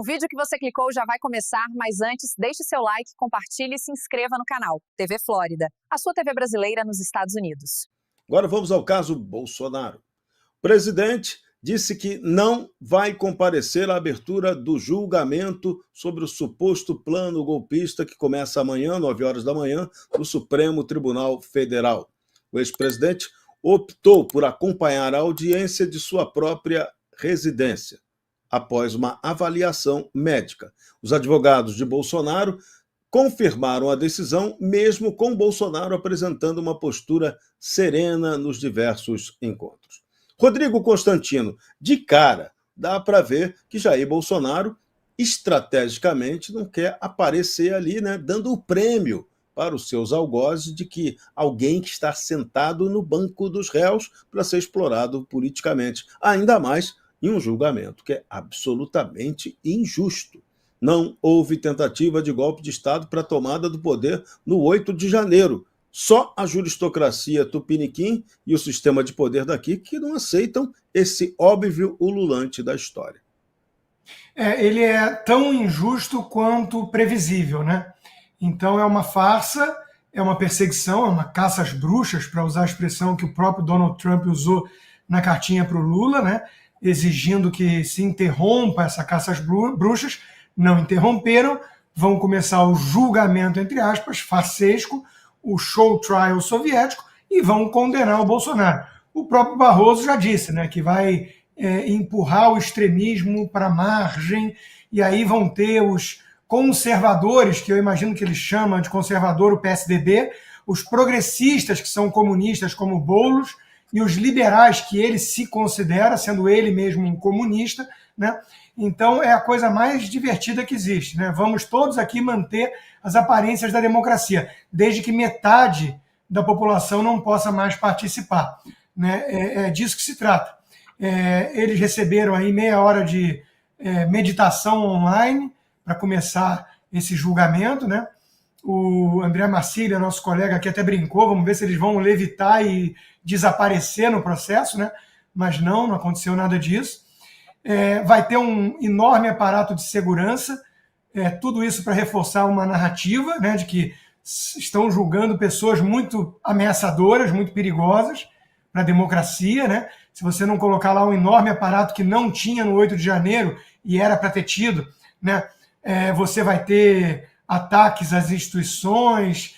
O vídeo que você clicou já vai começar, mas antes, deixe seu like, compartilhe e se inscreva no canal TV Flórida, a sua TV brasileira nos Estados Unidos. Agora vamos ao caso Bolsonaro. O presidente disse que não vai comparecer à abertura do julgamento sobre o suposto plano golpista que começa amanhã, 9 horas da manhã, no Supremo Tribunal Federal. O ex-presidente optou por acompanhar a audiência de sua própria residência, após uma avaliação médica. Os advogados de Bolsonaro confirmaram a decisão, mesmo com Bolsonaro apresentando uma postura serena nos diversos encontros. Rodrigo Constantino, de cara, dá para ver que Jair Bolsonaro, estrategicamente, não quer aparecer ali, né, dando o prêmio para os seus algozes de que alguém que está sentado no banco dos réus para ser explorado politicamente, ainda mais em um julgamento que é absolutamente injusto. Não houve tentativa de golpe de Estado para a tomada do poder no 8 de janeiro. Só a juristocracia tupiniquim e o sistema de poder daqui que não aceitam esse óbvio ululante da história. Ele é tão injusto quanto previsível, né? Então é uma farsa, é uma perseguição, é uma caça às bruxas, para usar a expressão que o próprio Donald Trump usou na cartinha para o Lula, né? Exigindo que se interrompa essa caça às bruxas. Não interromperam, vão começar o julgamento, entre aspas, farsesco, o show trial soviético, e vão condenar o Bolsonaro. O próprio Barroso já disse, né, que vai empurrar o extremismo para a margem, e aí vão ter os conservadores, que eu imagino que eles chamam de conservador o PSDB, os progressistas, que são comunistas, como o Boulos, e os liberais, que ele se considera, sendo ele mesmo um comunista, né? Então é a coisa mais divertida que existe, né? Vamos todos aqui manter as aparências da democracia, desde que metade da população não possa mais participar, né? É disso que se trata. Eles receberam aí meia hora de meditação online para começar esse julgamento, né? O André Marcília, nosso colega aqui, até brincou, vamos ver se eles vão levitar e desaparecer no processo, né? Mas não aconteceu nada disso. Vai ter um enorme aparato de segurança, tudo isso para reforçar uma narrativa, né, de que estão julgando pessoas muito ameaçadoras, muito perigosas para a democracia, né? Se você não colocar lá um enorme aparato que não tinha no 8 de janeiro e era para ter tido, né, você vai ter ataques às instituições,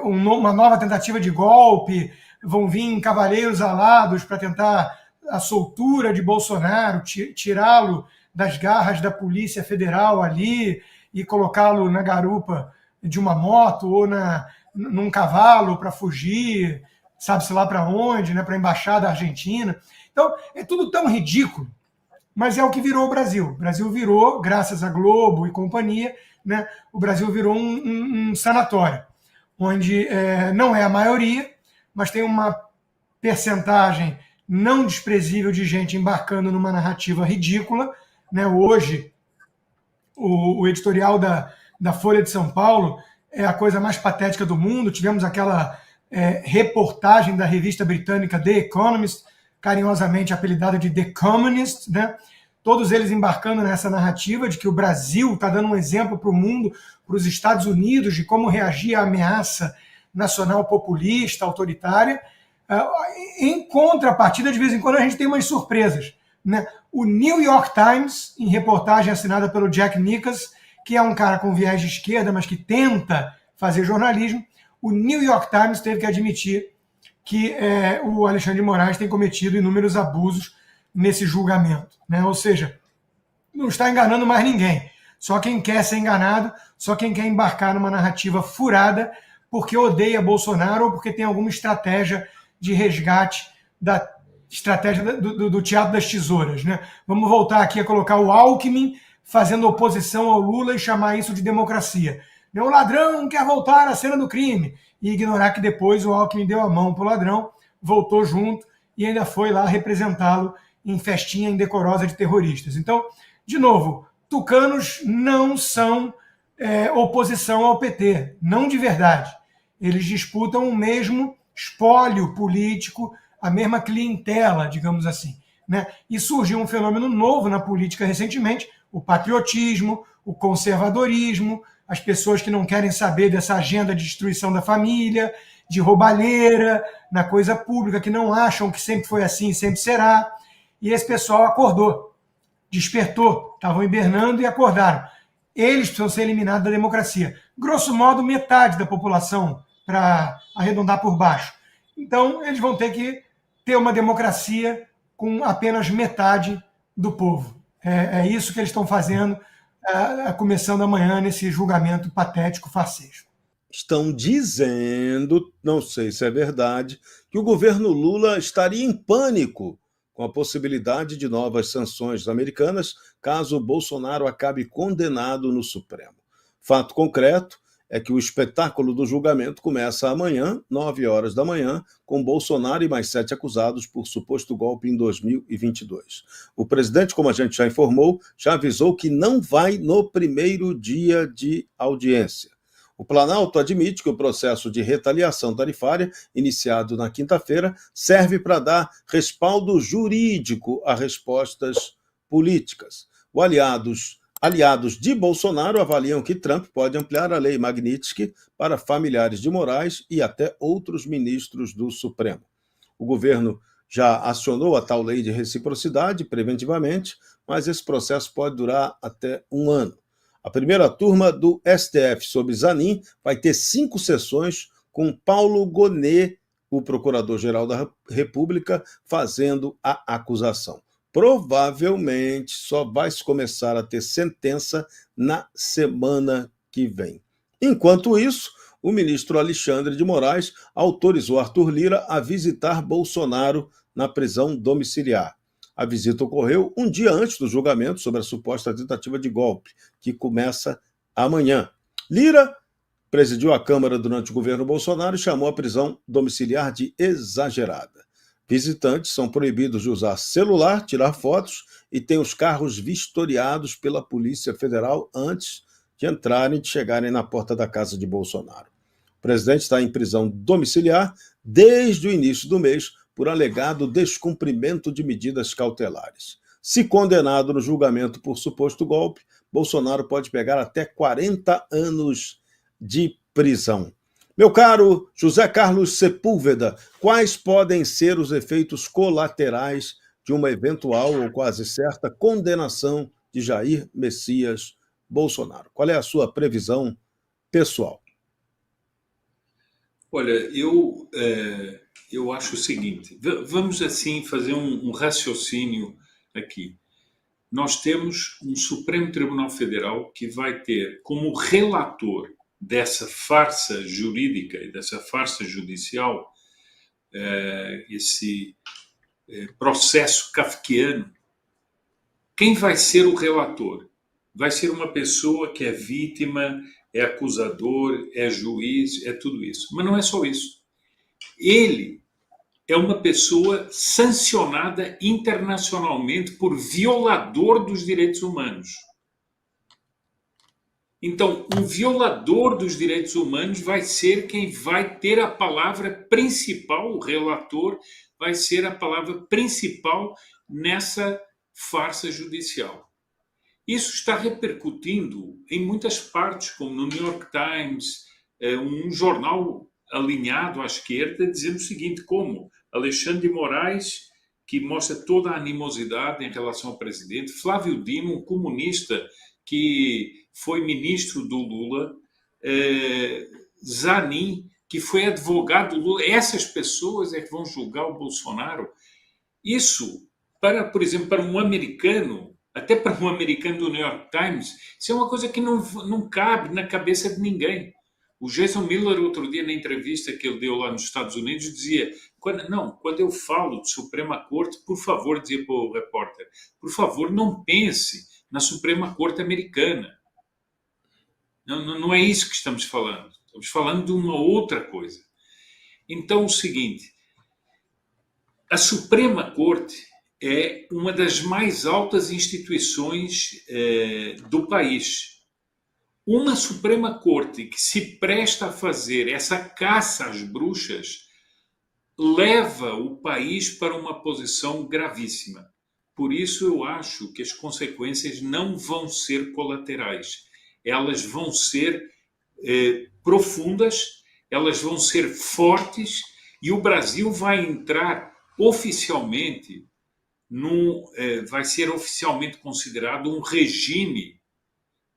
uma nova tentativa de golpe, vão vir cavaleiros alados para tentar a soltura de Bolsonaro, tirá-lo das garras da Polícia Federal ali e colocá-lo na garupa de uma moto ou num cavalo para fugir, sabe-se lá para onde, né, para a Embaixada Argentina. Então, é tudo tão ridículo, mas é o que virou o Brasil. O Brasil virou, graças a Globo e companhia, né, o Brasil virou um sanatório, onde não é a maioria, mas tem uma percentagem não desprezível de gente embarcando numa narrativa ridícula, né? Hoje, o editorial da Folha de São Paulo é a coisa mais patética do mundo. Tivemos aquela reportagem da revista britânica The Economist, carinhosamente apelidada de The Communist, né? Todos eles embarcando nessa narrativa de que o Brasil está dando um exemplo para o mundo, para os Estados Unidos, de como reagir à ameaça nacional populista, autoritária. Em contrapartida, de vez em quando a gente tem umas surpresas, né? O New York Times, em reportagem assinada pelo Jack Nicholson, que é um cara com viés de esquerda, mas que tenta fazer jornalismo, o New York Times teve que admitir que o Alexandre de Moraes tem cometido inúmeros abusos nesse julgamento, né? Ou seja, não está enganando mais ninguém. Só quem quer ser enganado, só quem quer embarcar numa narrativa furada porque odeia Bolsonaro ou porque tem alguma estratégia de resgate da estratégia do teatro das tesouras, né? Vamos voltar aqui a colocar o Alckmin fazendo oposição ao Lula e chamar isso de democracia. O ladrão quer voltar à cena do crime e ignorar que depois o Alckmin deu a mão para o ladrão, voltou junto e ainda foi lá representá-lo em festinha indecorosa de terroristas. Então, de novo, tucanos não são oposição ao PT, não de verdade. Eles disputam o mesmo espólio político, a mesma clientela, digamos assim, né? E surgiu um fenômeno novo na política recentemente, o patriotismo, o conservadorismo, as pessoas que não querem saber dessa agenda de destruição da família, de roubalheira na coisa pública, que não acham que sempre foi assim e sempre será. E esse pessoal acordou, despertou, estavam hibernando e acordaram. Eles precisam ser eliminados da democracia. Grosso modo, metade da população, para arredondar por baixo. Então, eles vão ter que ter uma democracia com apenas metade do povo. É isso que eles estão fazendo, começando amanhã nesse julgamento patético, farsesco. Estão dizendo, não sei se é verdade, que o governo Lula estaria em pânico com a possibilidade de novas sanções americanas caso o Bolsonaro acabe condenado no Supremo. Fato concreto é que o espetáculo do julgamento começa amanhã, 9 horas da manhã, com Bolsonaro e mais 7 acusados por suposto golpe em 2022. O presidente, como a gente já informou, já avisou que não vai no primeiro dia de audiência. O Planalto admite que o processo de retaliação tarifária, iniciado na quinta-feira, serve para dar respaldo jurídico a respostas políticas. Aliados de Bolsonaro avaliam que Trump pode ampliar a lei Magnitsky para familiares de Moraes e até outros ministros do Supremo. O governo já acionou a tal lei de reciprocidade preventivamente, mas esse processo pode durar até 1 ano. A primeira turma do STF sob Zanin vai ter 5 sessões com Paulo Gonet, o Procurador-Geral da República, fazendo a acusação. Provavelmente só vai se começar a ter sentença na semana que vem. Enquanto isso, o ministro Alexandre de Moraes autorizou Arthur Lira a visitar Bolsonaro na prisão domiciliar. A visita ocorreu um dia antes do julgamento sobre a suposta tentativa de golpe, que começa amanhã. Lira presidiu a Câmara durante o governo Bolsonaro e chamou a prisão domiciliar de exagerada. Visitantes são proibidos de usar celular, tirar fotos e têm os carros vistoriados pela Polícia Federal antes de entrarem e de chegarem na porta da casa de Bolsonaro. O presidente está em prisão domiciliar desde o início do mês por alegado descumprimento de medidas cautelares. Se condenado no julgamento por suposto golpe, Bolsonaro pode pegar até 40 anos de prisão. Meu caro José Carlos Sepúlveda, quais podem ser os efeitos colaterais de uma eventual ou quase certa condenação de Jair Messias Bolsonaro? Qual é a sua previsão pessoal? Olha, eu acho o seguinte, vamos assim fazer um raciocínio aqui. Nós temos um Supremo Tribunal Federal que vai ter como relator dessa farsa jurídica e dessa farsa judicial, esse processo kafkiano. Quem vai ser o relator? Vai ser uma pessoa que é vítima, é acusador, é juiz, é tudo isso. Mas não é só isso. Ele é uma pessoa sancionada internacionalmente por violador dos direitos humanos. Então, um violador dos direitos humanos vai ser quem vai ter a palavra principal, o relator vai ser a palavra principal nessa farsa judicial. Isso está repercutindo em muitas partes, como no New York Times, um jornal alinhado à esquerda, dizendo o seguinte, como Alexandre de Moraes, que mostra toda a animosidade em relação ao presidente, Flávio Dino, um comunista que foi ministro do Lula, Zanin, que foi advogado do Lula, essas pessoas é que vão julgar o Bolsonaro. Isso, por exemplo, para um americano, até para um americano do New York Times, isso é uma coisa que não cabe na cabeça de ninguém. O Jason Miller, outro dia, na entrevista que ele deu lá nos Estados Unidos, dizia, quando eu falo de Suprema Corte, por favor, dizia para o repórter, por favor, não pense na Suprema Corte americana. Não é isso que estamos falando. Estamos falando de uma outra coisa. Então, o seguinte, a Suprema Corte é uma das mais altas instituições do país. Uma Suprema Corte que se presta a fazer essa caça às bruxas leva o país para uma posição gravíssima. por isso eu acho que as consequências não vão ser colaterais. Elas vão ser profundas, elas vão ser fortes, e o Brasil vai entrar oficialmente vai ser oficialmente considerado um regime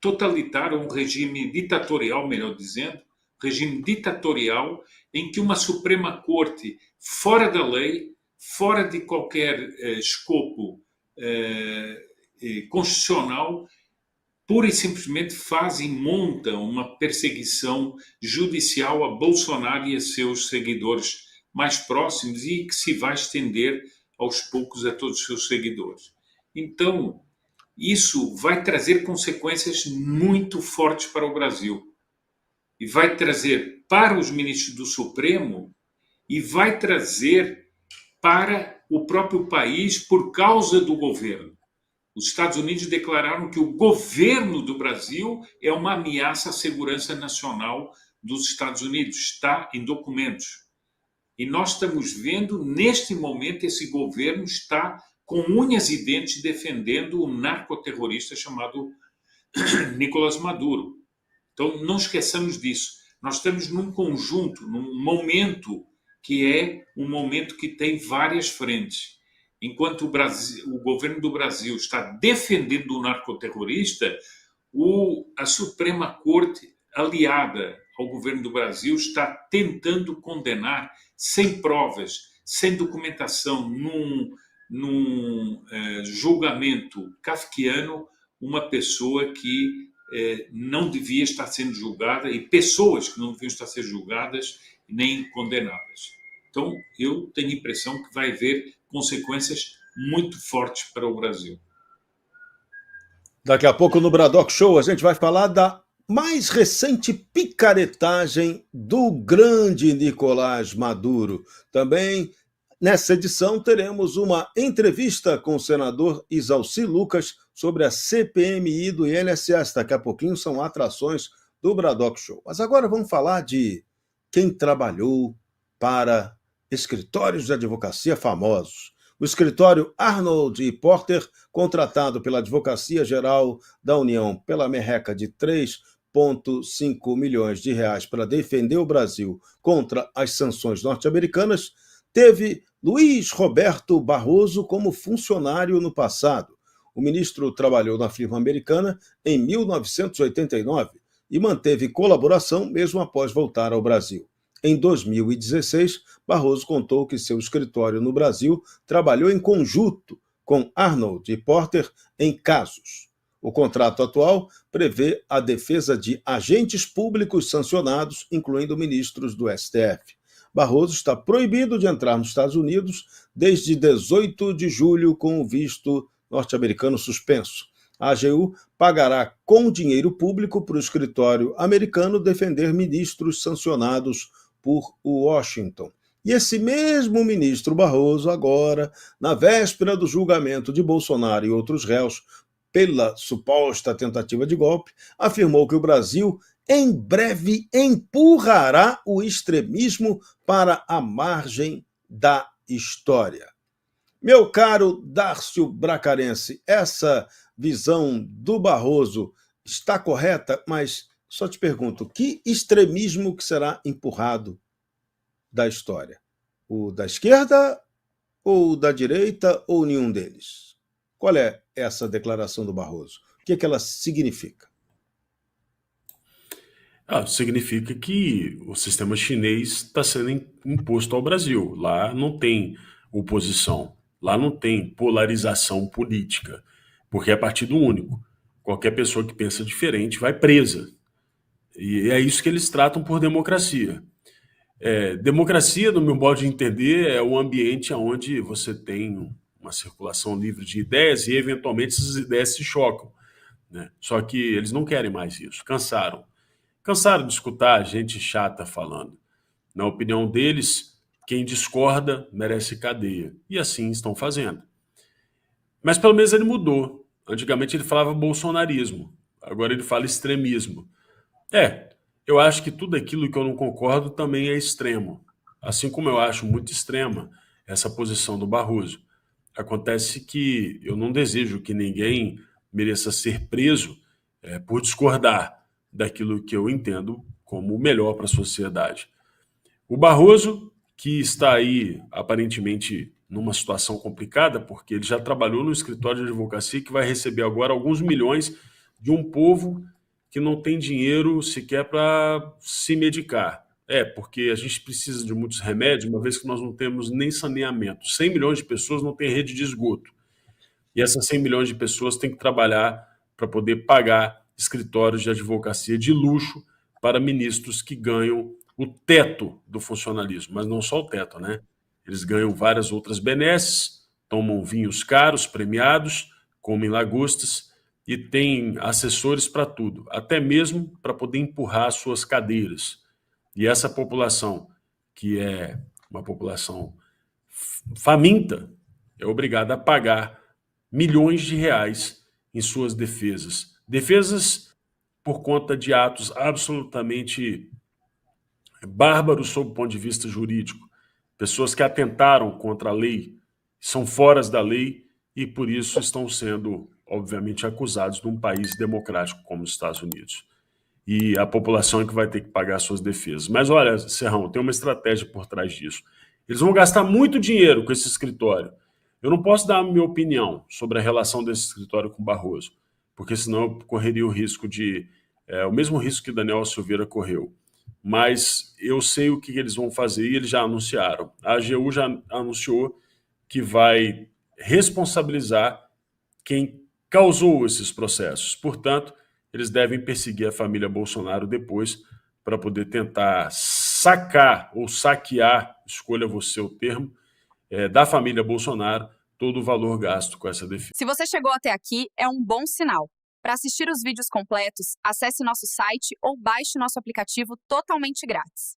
totalitário, um regime ditatorial, melhor dizendo, regime ditatorial em que uma Suprema Corte fora da lei, fora de qualquer escopo constitucional, pura e simplesmente faz e monta uma perseguição judicial a Bolsonaro e a seus seguidores mais próximos, e que se vai estender aos poucos a todos os seus seguidores. Então, isso vai trazer consequências muito fortes para o Brasil. E vai trazer para os ministros do Supremo, e vai trazer para o próprio país por causa do governo. Os Estados Unidos declararam que o governo do Brasil é uma ameaça à segurança nacional dos Estados Unidos. Está em documentos. E nós estamos vendo, neste momento, esse governo está com unhas e dentes defendendo o narcoterrorista chamado Nicolás Maduro. Então, não esqueçamos disso. Nós estamos num conjunto, num momento que é um momento que tem várias frentes. Enquanto o governo do Brasil está defendendo o narcoterrorista, a Suprema Corte, aliada ao governo do Brasil, está tentando condenar, sem provas, sem documentação, num julgamento kafkiano, uma pessoa que não devia estar sendo julgada, e pessoas que não deviam estar sendo julgadas nem condenadas. Então, eu tenho a impressão que vai haver consequências muito fortes para o Brasil. Daqui a pouco no Braddock Show a gente vai falar da mais recente picaretagem do grande Nicolás Maduro. Também nessa edição teremos uma entrevista com o senador Isalci Lucas sobre a CPMI do INSS. Daqui a pouquinho são atrações do Braddock Show. Mas agora vamos falar de quem trabalhou para escritórios de advocacia famosos. O escritório Arnold e Porter, contratado pela Advocacia Geral da União pela merreca de 3,5 milhões de reais para defender o Brasil contra as sanções norte-americanas, teve Luiz Roberto Barroso como funcionário no passado. O ministro trabalhou na firma americana em 1989 e manteve colaboração mesmo após voltar ao Brasil. Em 2016, Barroso contou que seu escritório no Brasil trabalhou em conjunto com Arnold e Porter em casos. O contrato atual prevê a defesa de agentes públicos sancionados, incluindo ministros do STF. Barroso está proibido de entrar nos Estados Unidos desde 18 de julho com o visto norte-americano suspenso. A AGU pagará com dinheiro público para o escritório americano defender ministros sancionados por Washington. E esse mesmo ministro Barroso, agora, na véspera do julgamento de Bolsonaro e outros réus pela suposta tentativa de golpe, afirmou que o Brasil em breve empurrará o extremismo para a margem da história. Meu caro Dárcio Bracarense, essa visão do Barroso está correta, mas só te pergunto, que extremismo que será empurrado da história? O da esquerda ou da direita ou nenhum deles? Qual é essa declaração do Barroso? O que ela significa? Significa que o sistema chinês está sendo imposto ao Brasil. Lá não tem oposição, lá não tem polarização política, porque é partido único. Qualquer pessoa que pensa diferente vai presa. E é isso que eles tratam por democracia. Democracia, no meu modo de entender, é um ambiente onde você tem uma circulação livre de ideias e, eventualmente, essas ideias se chocam, né? Só que eles não querem mais isso, cansaram. Cansaram de escutar gente chata falando. Na opinião deles, quem discorda merece cadeia. E assim estão fazendo. Mas pelo menos ele mudou. Antigamente ele falava bolsonarismo, agora ele fala extremismo. Eu acho que tudo aquilo que eu não concordo também é extremo. Assim como eu acho muito extrema essa posição do Barroso. Acontece que eu não desejo que ninguém mereça ser preso por discordar daquilo que eu entendo como o melhor para a sociedade. O Barroso, que está aí aparentemente numa situação complicada, porque ele já trabalhou no escritório de advocacia que vai receber agora alguns milhões de um povo que não tem dinheiro sequer para se medicar. Porque a gente precisa de muitos remédios, uma vez que nós não temos nem saneamento. 100 milhões de pessoas não têm rede de esgoto. E essas 100 milhões de pessoas têm que trabalhar para poder pagar escritórios de advocacia de luxo para ministros que ganham o teto do funcionalismo, mas não só o teto, né? Eles ganham várias outras benesses, tomam vinhos caros, premiados, comem lagostas e têm assessores para tudo, até mesmo para poder empurrar suas cadeiras. E essa população, que é uma população faminta, é obrigada a pagar milhões de reais em suas defesas. Defesas por conta de atos absolutamente bárbaros sob o ponto de vista jurídico. Pessoas que atentaram contra a lei, são fora da lei e por isso estão sendo, obviamente, acusados num país democrático como os Estados Unidos. E a população é que vai ter que pagar suas defesas. Mas olha, Serrão, tem uma estratégia por trás disso. Eles vão gastar muito dinheiro com esse escritório. Eu não posso dar a minha opinião sobre a relação desse escritório com o Barroso, porque senão eu correria o risco o mesmo risco que Daniel Silveira correu. Mas eu sei o que eles vão fazer e eles já anunciaram. A AGU já anunciou que vai responsabilizar quem causou esses processos. Portanto, eles devem perseguir a família Bolsonaro depois para poder tentar sacar ou saquear, escolha você o termo, da família Bolsonaro todo o valor gasto com essa defesa. Se você chegou até aqui, é um bom sinal. Para assistir os vídeos completos, acesse nosso site ou baixe nosso aplicativo totalmente grátis.